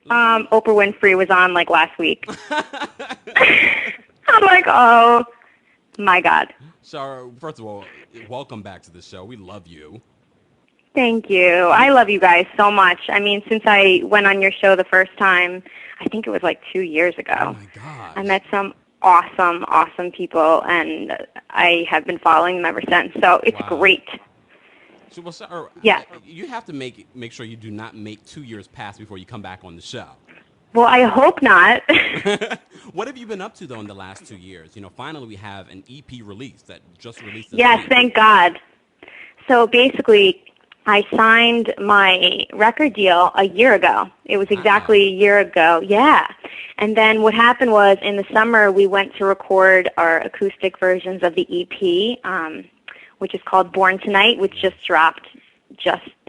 Oprah Winfrey was on like last week. I'm like, oh my God. Shara, first of all, welcome back to the show. We love you. Thank you. I love you guys so much. I mean, since I went on your show the first time, I think it was like 2 years ago. Oh my gosh. I met some awesome people, and I have been following them ever since. So it's great. So, well, Shara, Yeah. you have to make sure you do not make 2 years pass before you come back on the show. Well, I hope not. What have you been up to, though, in the last 2 years? You know, finally we have an EP release that just released this Yes, week. thank God. So basically, I signed my record deal a year ago. It was exactly a year ago. Yeah. And then what happened was in the summer we went to record our acoustic versions of the EP, which is called Born Tonight, which just dropped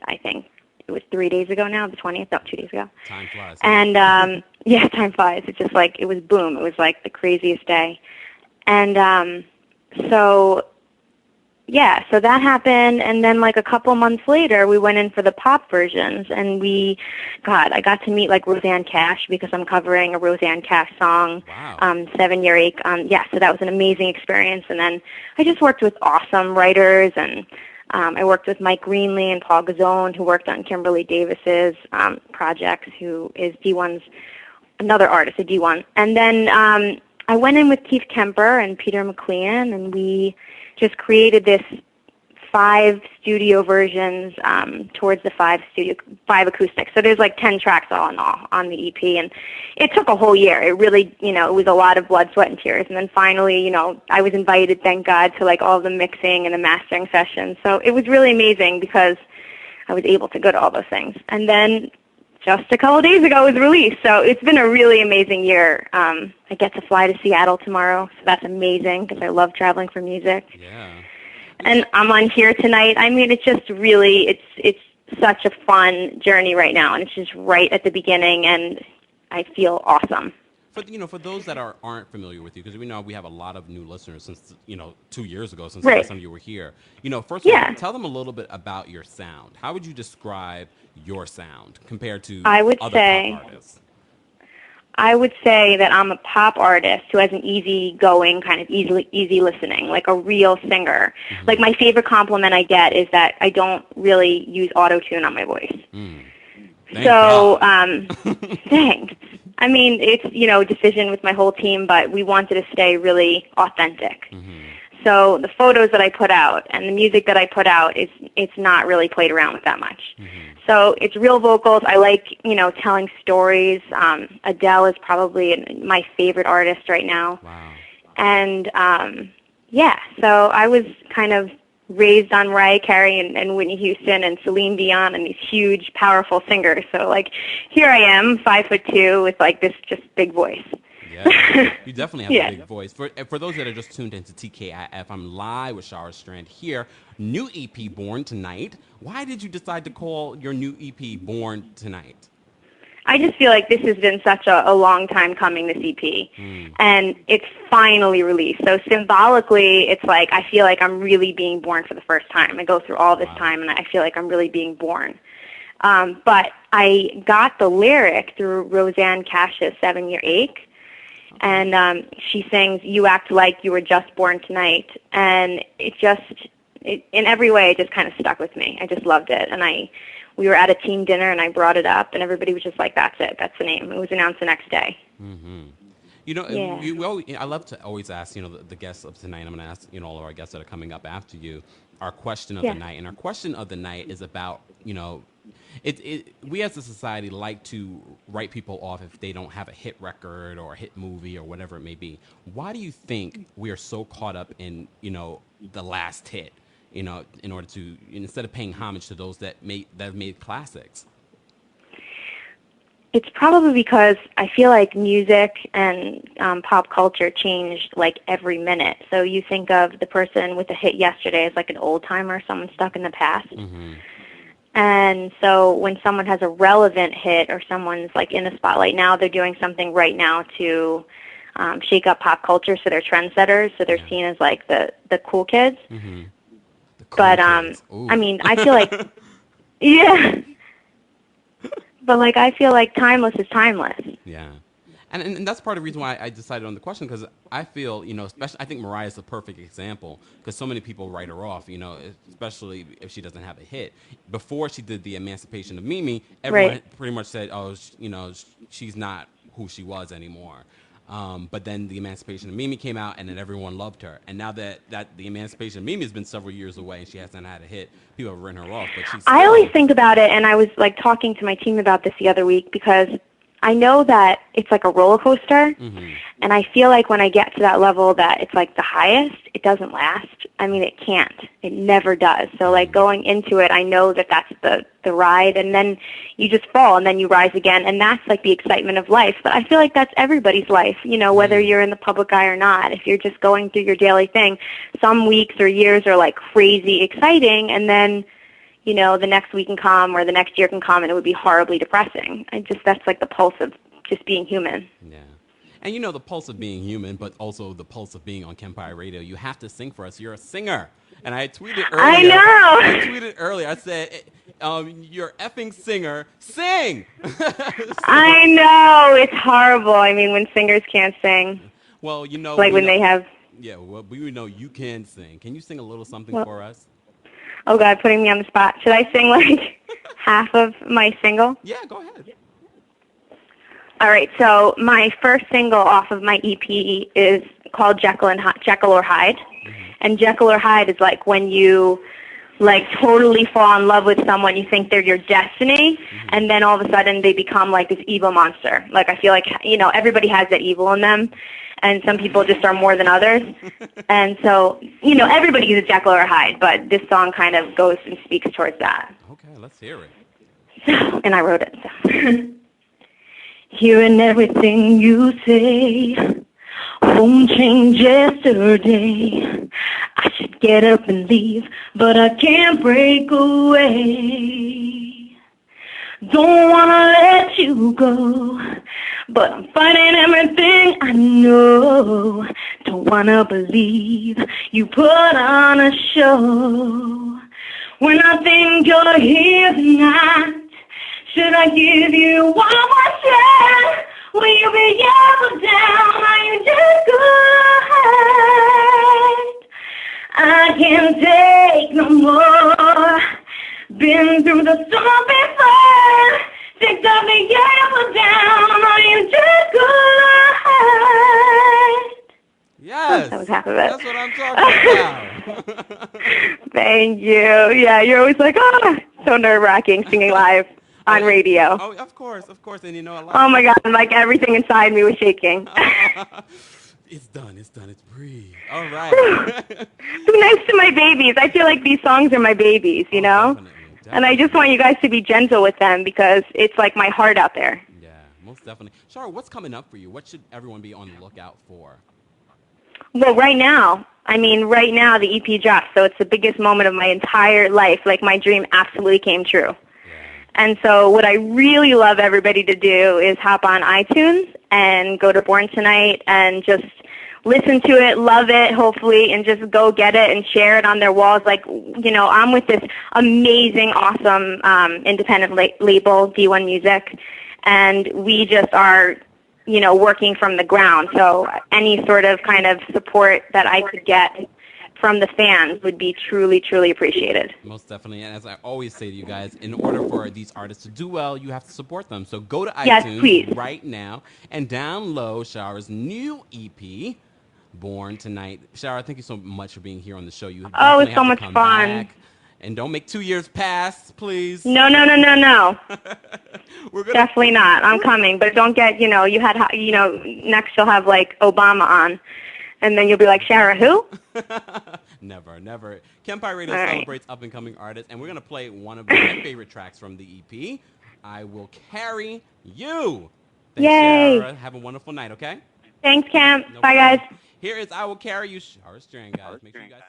I think, it was 3 days ago now, the 20th, 2 days ago. Time flies. And, yeah, time flies. It's just like, it was boom. It was like the craziest day. And so that happened. And then like a couple months later, we went in for the pop versions. And I got to meet like Roseanne Cash because I'm covering a Roseanne Cash song, Wow. 7 Year Ache. So that was an amazing experience. And then I just worked with awesome writers, and I worked with Mike Greenlee and Paul Gazzone, who worked on Kimberly Davis's projects, who is D1's another artist, a D1. And then I went in with Keith Kemper and Peter McLean, and we just created this 5 studio versions towards the 5 acoustics. So there's like 10 tracks all in all on the EP, and it took a whole year. It really, it was a lot of blood, sweat, and tears. And then finally, I was invited, thank God, to like all the mixing and the mastering sessions. So it was really amazing because I was able to go to all those things. And then just a couple of days ago it was released. So it's been a really amazing year. I get to fly to Seattle tomorrow, so that's amazing because I love traveling for music. Yeah. And I'm on here tonight. I mean, it's just really, it's such a fun journey right now, and it's just right at the beginning, and I feel awesome. For those that aren't familiar with you, because we know we have a lot of new listeners since 2 years ago, since Right. last time you were here. First of all, tell them a little bit about your sound. How would you describe your sound compared to other pop artists? I would say that I'm a pop artist who has an easy-going, kind of easy listening, like a real singer. Mm-hmm. Like my favorite compliment I get is that I don't really use auto-tune on my voice. Thanks. I mean, it's, a decision with my whole team, but we wanted to stay really authentic. Mm-hmm. So the photos that I put out and the music that I put out, it's not really played around with that much. Mm-hmm. So it's real vocals. I like, telling stories. Adele is probably my favorite artist right now. Wow. And, so I was kind of raised on Mariah Carey and Whitney Houston and Celine Dion and these huge, powerful singers. So, like, here I am, 5'2", with, like, this just big voice. Yeah, you definitely have a big voice. For those that are just tuned into TKIF, I'm live with Shara Strand here. New EP, Born Tonight. Why did you decide to call your new EP Born Tonight? I just feel like this has been such a long time coming, this EP, and it's finally released. So symbolically, it's like I feel like I'm really being born for the first time. I go through all this time, and I feel like I'm really being born. But I got the lyric through Roseanne Cash's 7 Year Ache. And she sings, "You act like you were just born tonight." And in every way, it just kind of stuck with me. I just loved it. And we were at a team dinner, and I brought it up, and everybody was just like, that's it. That's the name. It was announced the next day. Mm-hmm. I love to always ask, the guests of tonight. I'm going to ask, all of our guests that are coming up after you, our question of the night. And our question of the night is about, we as a society like to write people off if they don't have a hit record or a hit movie or whatever it may be. Why do you think we are so caught up in, the last hit, in order to, instead of paying homage to those that have made classics? It's probably because I feel like music and pop culture changed like every minute. So you think of the person with a hit yesterday as like an old timer, someone stuck in the past. Mm-hmm. And so when someone has a relevant hit or someone's like in the spotlight now, they're doing something right now to shake up pop culture. So they're trendsetters. So they're seen as like the cool kids. Mm-hmm. The cool kids. I mean, I feel like, yeah. but like I feel like timeless is timeless. Yeah. And that's part of the reason why I decided on the question, because I feel, especially, I think Mariah's the perfect example, because so many people write her off, especially if she doesn't have a hit. Before she did the Emancipation of Mimi, everyone Right. pretty much said, oh, she's not who she was anymore. But then the Emancipation of Mimi came out, and then everyone loved her. And now that the Emancipation of Mimi has been several years away and she hasn't had a hit, people have written her off. But she's I always still. think about it, and I was like talking to my team about this the other week because I know that it's like a roller coaster, and I feel like when I get to that level that it's like the highest, it doesn't last. I mean, it can't. It never does. So like going into it, I know that that's the ride, and then you just fall, and then you rise again, and that's like the excitement of life. But I feel like that's everybody's life, whether you're in the public eye or not. If you're just going through your daily thing, some weeks or years are like crazy exciting, and then the next week can come or the next year can come and it would be horribly depressing. That's like the pulse of just being human. Yeah. And the pulse of being human, but also the pulse of being on KEMPIRE Radio. You have to sing for us. You're a singer. And I tweeted earlier. I know. I said, you're effing singer. Sing! I know. It's horrible. I mean, when singers can't sing. Well, like when they have. Yeah, well, we know you can sing. Can you sing a little something for us? Oh, God, putting me on the spot. Should I sing like half of my single? Yeah, go ahead. All right, so my first single off of my EP is called Jekyll or Hyde. And Jekyll or Hyde is like when you like totally fall in love with someone, you think they're your destiny, and then all of a sudden they become like this evil monster. Like I feel like, everybody has that evil in them, and some people just are more than others. And so, everybody is a Jekyll or Hyde, but this song kind of goes and speaks towards that. Okay, let's hear it. So, and I wrote it. So. Hearing everything you say won't change yesterday. I should get up and leave, but I can't break away. Don't want to let you go, but I'm fighting everything I know. Don't want to believe you put on a show. When I think you're here tonight, should I give you one more chance? Will you be up or down? Are you just good? I can't take no more. Been through the storm before. Sick of the up or down. Are you just good? Yes. That was half of it. That's what I'm talking about. Thank you. Yeah, you're always like, so nerve-wracking singing live on radio. Oh, of course. And a lot. Oh my God, like everything inside me was shaking. It's done. It's breathe. All right. Be nice to my babies. I feel like these songs are my babies, Definitely. And I just want you guys to be gentle with them because it's like my heart out there. Yeah, most definitely. Shara, what's coming up for you? What should everyone be on the lookout for? Well, right now, the EP dropped, so it's the biggest moment of my entire life. Like, my dream absolutely came true. And so what I really love everybody to do is hop on iTunes and go to Born Tonight and just listen to it, love it, hopefully, and just go get it and share it on their walls. Like, I'm with this amazing, awesome independent label, D1 Music, and we just are working from the ground. So any sort of kind of support that I could get from the fans would be truly, truly appreciated. Most definitely. And as I always say to you guys, in order for these artists to do well, you have to support them. So go to iTunes right now and download Shara's new EP, Born Tonight. Shara, thank you so much for being here on the show. It's so much fun. Back. And don't make 2 years pass, please. No. Definitely not. I'm coming. But don't get, next you'll have like Obama on. And then you'll be like, Shara, who? Never. KEMPIRE Radio celebrates up-and-coming artists, and we're going to play one of my favorite tracks from the EP, I Will Carry You. Thanks, Yay. Shara. Have a wonderful night, okay? Thanks, Kemp. Bye, guys. Here is I Will Carry You, Shara Strand, guys. Make sure you guys...